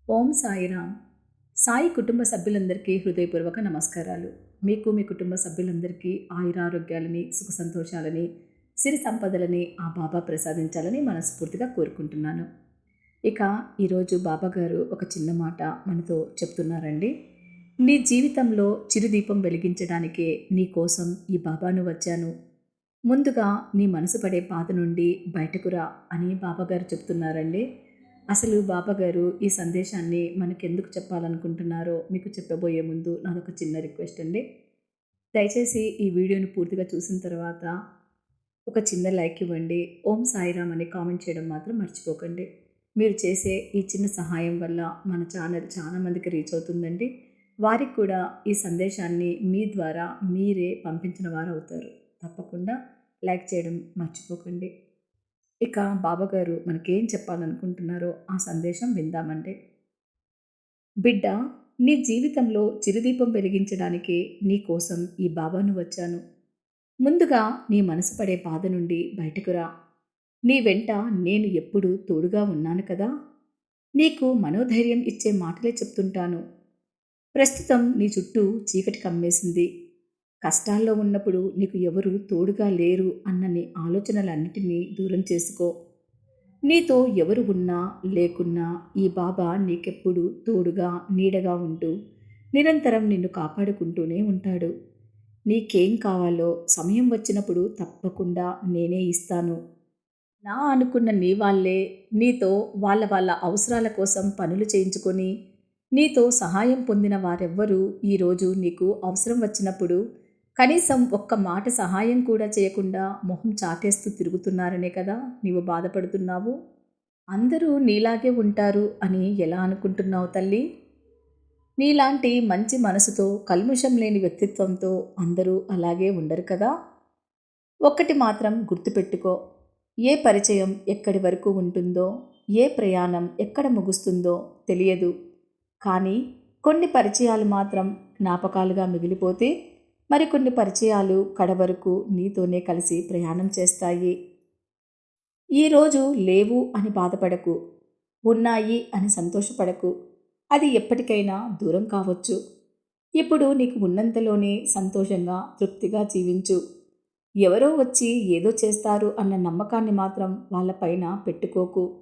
ఓం సాయిరామ్. సాయి కుటుంబ సభ్యులందరికీ హృదయపూర్వక నమస్కారాలు. మీకు మీ కుటుంబ సభ్యులందరికీ ఆయురారోగ్యాలని, సుఖ సంతోషాలని, సిరి సంపదలని ఆ బాబా ప్రసాదించాలని మనస్ఫూర్తిగా కోరుకుంటున్నాను. ఇక ఈరోజు బాబాగారు ఒక చిన్న మాట మనతో చెప్తున్నారండి. నీ జీవితంలో చిరుదీపం వెలిగించడానికే నీ కోసం ఈ బాబాను వచ్చాను. ముందుగా నీ మనసు పడే బాధ నుండి బయటకు రా అని బాబాగారు చెప్తున్నారండి. అసలు బాబాగారు ఈ సందేశాన్ని మనకెందుకు చెప్పాలనుకుంటున్నారో మీకు చెప్పబోయే ముందు నాదొక చిన్న రిక్వెస్ట్ అండి. దయచేసి ఈ వీడియోని పూర్తిగా చూసిన తర్వాత ఒక చిన్న లైక్ ఇవ్వండి. ఓం సాయిరామ్ అని కామెంట్ చేయడం మాత్రం మర్చిపోకండి. మీరు చేసే ఈ చిన్న సహాయం వల్ల మన ఛానల్ చాలామందికి రీచ్ అవుతుందండి. వారికి కూడా ఈ సందేశాన్ని మీ ద్వారా మీరే పంపించిన వారు అవుతారు. తప్పకుండా లైక్ చేయడం మర్చిపోకండి. ఇక బాబాగారు మనకేం చెప్పాలనుకుంటున్నారో ఆ సందేశం విందామండి. బిడ్డ, నీ జీవితంలో చిరుదీపం వెలిగించడానికే నీ కోసం ఈ బాబాను వచ్చాను. ముందుగా నీ మనసు పడే బాధ నుండి బయటకు రా. నీ వెంట నేను ఎప్పుడూ తోడుగా ఉన్నాను కదా. నీకు మనోధైర్యం ఇచ్చే మాటలే చెప్తుంటాను. ప్రస్తుతం నీ చుట్టూ చీకటి కమ్మేసింది. కష్టాల్లో ఉన్నప్పుడు నీకు ఎవరు తోడుగా లేరు అన్నని ఆలోచనలన్నిటినీ దూరం చేసుకో. నీతో ఎవరు ఉన్నా లేకున్నా ఈ బాబా నీకెప్పుడు తోడుగా నీడగా ఉంటూ నిరంతరం నిన్ను కాపాడుకుంటూనే ఉంటాడు. నీకేం కావాలో సమయం వచ్చినప్పుడు తప్పకుండా నేనే ఇస్తాను. నా అనుకున్న నీ వాళ్ళే నీతో వాళ్ళ అవసరాల కోసం పనులు చేయించుకొని నీతో సహాయం పొందిన వారెవ్వరూ ఈరోజు నీకు అవసరం వచ్చినప్పుడు కనీసం ఒక్క మాట సహాయం కూడా చేయకుండా మొహం చాటేస్తూ తిరుగుతున్నారనే కదా నీవు బాధపడుతున్నావు. అందరూ నీలాగే ఉంటారు అని ఎలా అనుకుంటున్నావు తల్లి? నీలాంటి మంచి మనసుతో, కల్ముషం లేని వ్యక్తిత్వంతో అందరూ అలాగే ఉండరు కదా. ఒక్కటి మాత్రం గుర్తుపెట్టుకో. ఏ పరిచయం ఎక్కడి వరకు ఉంటుందో, ఏ ప్రయాణం ఎక్కడ ముగుస్తుందో తెలియదు. కానీ కొన్ని పరిచయాలు మాత్రం జ్ఞాపకాలుగా మిగిలిపోతే మరికొన్ని పరిచయాలు కడవరకు నీతోనే కలిసి ప్రయాణం చేస్తాయి. ఈరోజు లేవు అని బాధపడకు, ఉన్నాయి అని సంతోషపడకు. అది ఎప్పటికైనా దూరం కావచ్చు. ఇప్పుడు నీకు ఉన్నంతలోనే సంతోషంగా, తృప్తిగా జీవించు. ఎవరో వచ్చి ఏదో చేస్తారు అన్న నమ్మకాన్ని మాత్రం వాళ్ళపైన పెట్టుకోకు.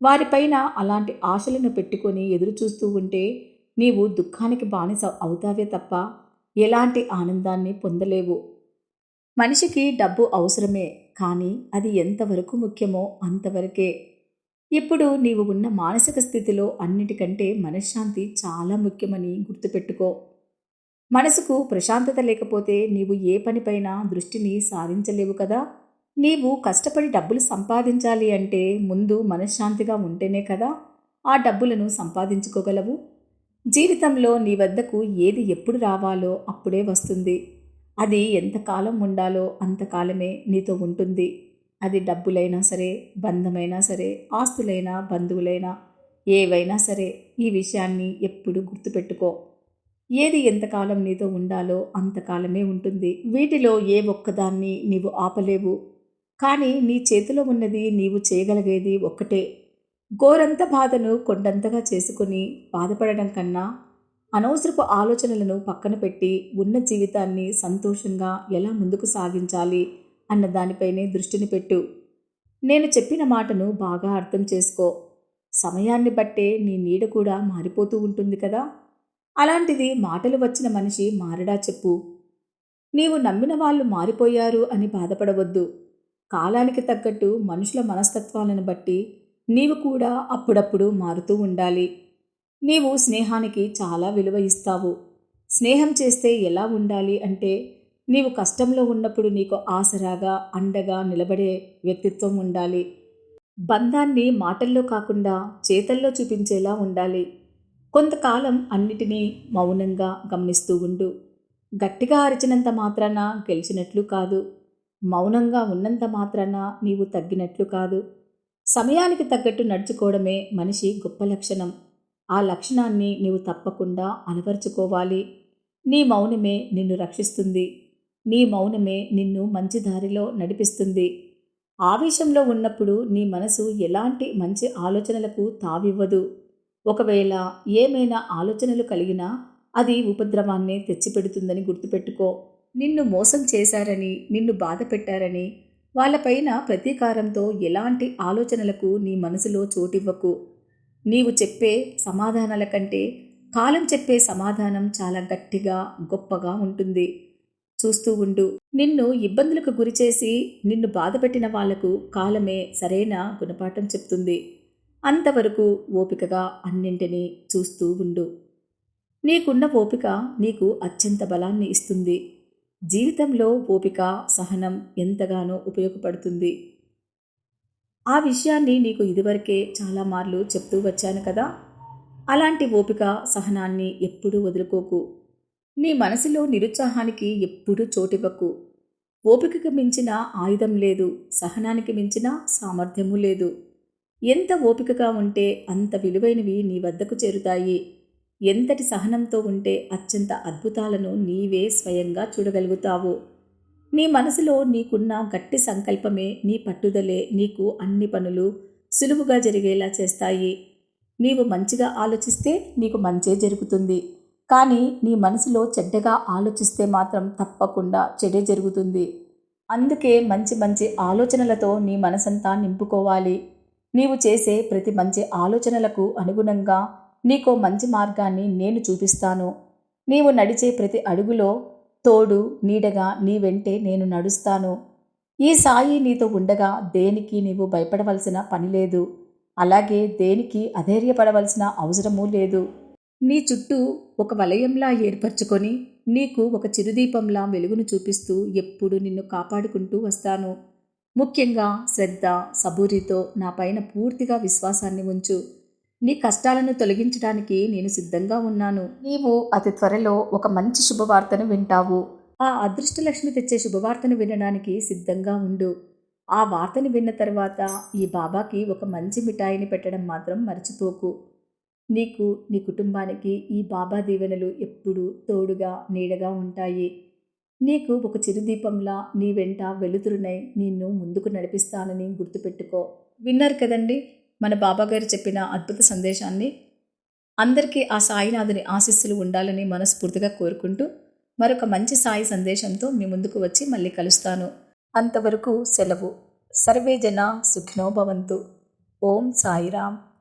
వారిపైన అలాంటి ఆశలను పెట్టుకొని ఎదురు చూస్తూ ఉంటే నీవు దుఃఖానికి బానిస అవుతావే తప్ప ఎలాంటి ఆనందాన్ని పొందలేవు. మనిషికి డబ్బు అవసరమే, కానీ అది ఎంతవరకు ముఖ్యమో అంతవరకే. ఇప్పుడు నీవు ఉన్న మానసిక స్థితిలో అన్నిటికంటే మనశ్శాంతి చాలా ముఖ్యమని గుర్తుపెట్టుకో. మనసుకు ప్రశాంతత లేకపోతే నీవు ఏ పనిపైనా దృష్టిని సారించలేవు కదా. నీవు కష్టపడి డబ్బులు సంపాదించాలి అంటే ముందు మనశ్శాంతిగా ఉంటేనే కదా ఆ డబ్బులను సంపాదించుకోగలవు. జీవితంలో నీ వద్దకు ఏది ఎప్పుడు రావాలో అప్పుడే వస్తుంది. అది ఎంతకాలం ఉండాలో అంతకాలమే నీతో ఉంటుంది. అది డబ్బులైనా సరే, బంధమైనా సరే, ఆస్తులైనా, బంధువులైనా, ఏవైనా సరే. ఈ విషయాన్ని ఎప్పుడు గుర్తుపెట్టుకో. ఏది ఎంతకాలం నీతో ఉండాలో అంతకాలమే ఉంటుంది. వీటిలో ఏ ఒక్కదాన్ని నీవు ఆపలేవు. కానీ నీ చేతిలో ఉన్నది నీవు చేయగలిగేది ఒక్కటే. గోరంత బాధను కొండంతగా చేసుకుని బాధపడడం కన్నా అనవసరపు ఆలోచనలను పక్కన పెట్టి ఉన్న జీవితాన్ని సంతోషంగా ఎలా ముందుకు సాగించాలి అన్న దానిపైనే దృష్టిని పెట్టు. నేను చెప్పిన మాటను బాగా అర్థం చేసుకో. సమయాన్ని బట్టే నీ నీడ కూడా మారిపోతూ ఉంటుంది కదా. అలాంటిది మాటలు వచ్చిన మనిషి మారడా చెప్పు. నీవు నమ్మిన వాళ్ళు మారిపోయారు అని బాధపడవద్దు. కాలానికి తగ్గట్టు మనుషుల మనస్తత్వాలను బట్టి నీవు కూడా అప్పుడప్పుడు మారుతూ ఉండాలి. నీవు స్నేహానికి చాలా విలువ ఇస్తావు. స్నేహం చేస్తే ఎలా ఉండాలి అంటే నీవు కష్టంలో ఉన్నప్పుడు నీకు ఆసరాగా, అండగా నిలబడే వ్యక్తిత్వం ఉండాలి. బంధాన్ని మాటల్లో కాకుండా చేతల్లో చూపించేలా ఉండాలి. కొంతకాలం అన్నిటినీ మౌనంగా గమనిస్తూ ఉండు. గట్టిగా అరిచినంత మాత్రాన గెలిచినట్లు కాదు. మౌనంగా ఉన్నంత మాత్రాన నీవు తగ్గినట్లు కాదు. సమయానికి తగ్గట్టు నడుచుకోవడమే మనిషి గొప్ప లక్షణం. ఆ లక్షణాన్ని నీవు తప్పకుండా అలవర్చుకోవాలి. నీ మౌనమే నిన్ను రక్షిస్తుంది. నీ మౌనమే నిన్ను మంచి దారిలో నడిపిస్తుంది. ఆవేశంలో ఉన్నప్పుడు నీ మనసు ఎలాంటి మంచి ఆలోచనలకు తావివ్వదు. ఒకవేళ ఏమైనా ఆలోచనలు కలిగినా అది ఉపద్రవాన్నే తెచ్చిపెడుతుందని గుర్తుపెట్టుకో. నిన్ను మోసం చేశారని, నిన్ను బాధ పెట్టారని వాళ్ళపైన ప్రతీకారంతో ఎలాంటి ఆలోచనలకు నీ మనసులో చోటివ్వకు. నీవు చెప్పే సమాధానాల కంటే కాలం చెప్పే సమాధానం చాలా గట్టిగా, గొప్పగా ఉంటుంది. చూస్తూ ఉండు. నిన్ను ఇబ్బందులకు గురిచేసి నిన్ను బాధపెట్టిన వాళ్లకు కాలమే సరైన గుణపాఠం చెప్తుంది. అంతవరకు ఓపికగా అన్నింటినీ చూస్తూ ఉండు. నీకున్న ఓపిక నీకు అత్యంత బలాన్ని ఇస్తుంది. జీవితంలో ఓపిక, సహనం ఎంతగానో ఉపయోగపడుతుంది. ఆ విషయాన్ని నీకు ఇదివరకే చాలా మార్లు చెప్తూ వచ్చాను కదా. అలాంటి ఓపిక, సహనాన్ని ఎప్పుడూ వదులుకోకు. నీ మనసులో నిరుత్సాహానికి ఎప్పుడూ చోటివ్వకు. ఓపికకు మించిన ఆయుధం లేదు, సహనానికి మించిన సామర్థ్యము లేదు. ఎంత ఓపికగా ఉంటే అంత విలువైనవి నీ వద్దకు చేరుతాయి. ఎంతటి సహనంతో ఉంటే అత్యంత అద్భుతాలను నీవే స్వయంగా చూడగలుగుతావు. నీ మనసులో నీకున్న గట్టి సంకల్పమే, నీ పట్టుదలే నీకు అన్ని పనులు సులువుగా జరిగేలా చేస్తాయి. నీవు మంచిగా ఆలోచిస్తే నీకు మంచే జరుగుతుంది. కానీ నీ మనసులో చెడ్డగా ఆలోచిస్తే మాత్రం తప్పకుండా చెడే జరుగుతుంది. అందుకే మంచి మంచి ఆలోచనలతో నీ మనసంతా నింపుకోవాలి. నీవు చేసే ప్రతి మంచి ఆలోచనలకు అనుగుణంగా నీకో మంచి మార్గాన్ని నేను చూపిస్తాను. నీవు నడిచే ప్రతి అడుగులో తోడు, నీడగా నీ వెంటే నేను నడుస్తాను. ఈ సాయి నీతో ఉండగా దేనికి నీవు భయపడవలసిన పని లేదు. అలాగే దేనికి అధైర్యపడవలసిన అవసరమూ లేదు. నీ చుట్టూ ఒక వలయంలా ఏర్పరచుకొని నీకు ఒక చిరుదీపంలా వెలుగును చూపిస్తూ ఎప్పుడు నిన్ను కాపాడుకుంటూ వస్తాను. ముఖ్యంగా శ్రద్ధ, సబూరితో నా పైన పూర్తిగా విశ్వాసాన్ని ఉంచు. నీ కష్టాలను తొలగించడానికి నేను సిద్ధంగా ఉన్నాను. నీవు అతి త్వరలో ఒక మంచి శుభవార్తను వింటావు. ఆ అదృష్టలక్ష్మి తెచ్చే శుభవార్తను వినడానికి సిద్ధంగా ఉండు. ఆ వార్తని విన్న తర్వాత ఈ బాబాకి ఒక మంచి మిఠాయిని పెట్టడం మాత్రం మర్చిపోకు. నీకు, నీ కుటుంబానికి ఈ బాబా దీవెనలు ఎప్పుడూ తోడుగా, నీడగా ఉంటాయి. నీకు ఒక చిరుదీపంలా నీ వెంట వెలుతురునై నిన్ను ముందుకు నడిపిస్తానని గుర్తుపెట్టుకో. విన్నారు కదండి మన బాబాగారు చెప్పిన అద్భుత సందేశాన్ని. అందరికీ ఆ సాయినాథుని ఆశీస్సులు ఉండాలని మనస్ఫూర్తిగా కోరుకుంటూ మరొక మంచి సాయి సందేశంతో మీ ముందుకు వచ్చి మళ్ళీ కలుస్తాను. అంతవరకు సెలవు. సర్వే జన సుఖినో భవంతు. ఓం సాయిరామ్.